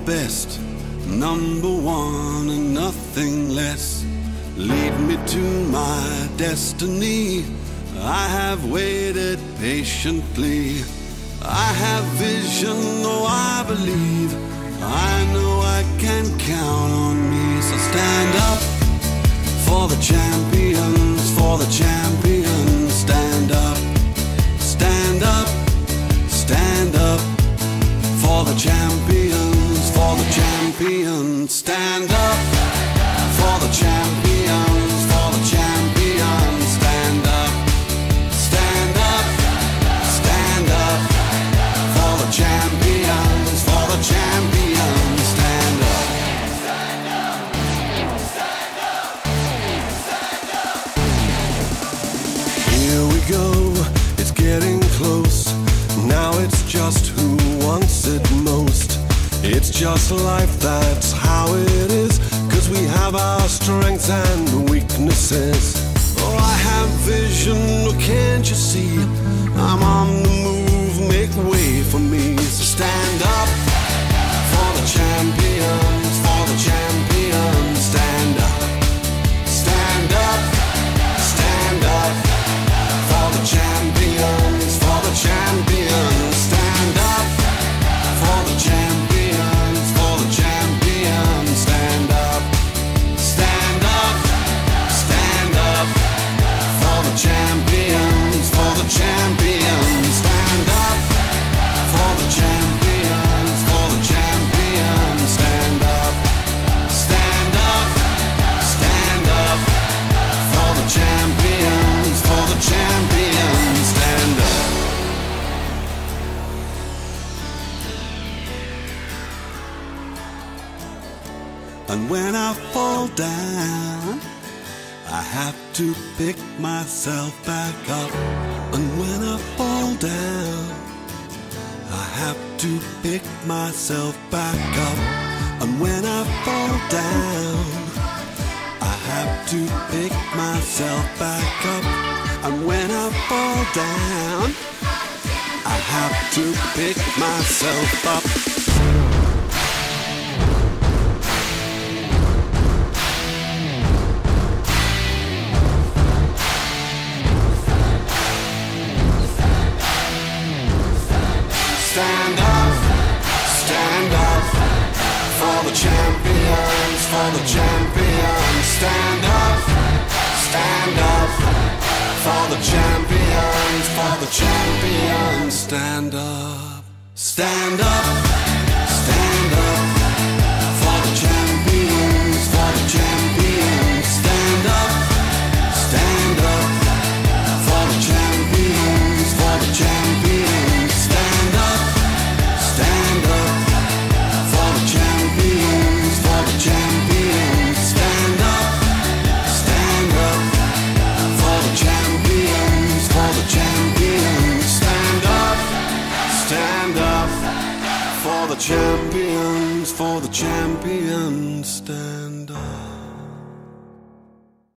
best, number one and nothing less. Lead me to my destiny. I have waited patiently. I have vision, oh I believe. I know I can count on me. So stand up for the champions, for the champions. Stand up, stand up, stand up for the champions, for the champions. Stand up for the champions, for the champions. Stand up, stand up, stand up for the champions, for the champions. Stand up. Stand up, stand up, stand up. Here we go, it's getting close. Now it's just who wants it most. It's just life, that's how it is. 'Cause we have our strengths and weaknesses. Oh, I have vision, oh, can't you see? I'm on the move, make way for me. So stand up for the champions, for the champions. Stand up, stand up, stand up for the champions, for the champions. Stand up for the champions, for the champions. Stand up, stand up, stand up for the champions, for the champions. Stand up for the champions, for the champions. Stand up, stand up, stand up for the champions, for the champions. Stand up. And when I fall down, I have to pick myself back up. And when I fall down, I have to pick myself back up. And when I fall down, I have to pick myself back up. And when I fall down, I have to pick myself up. Stand up, stand up for the champions, for the champions. Stand up for the champions, for the champions. Stand up, stand up, stand up for the champions, for the champions. Stand up for the champions, for the champions. Stand up for the champions, for the champions. Stand up for the champions, for the champions. Stand up for the champions, for the champions. Stand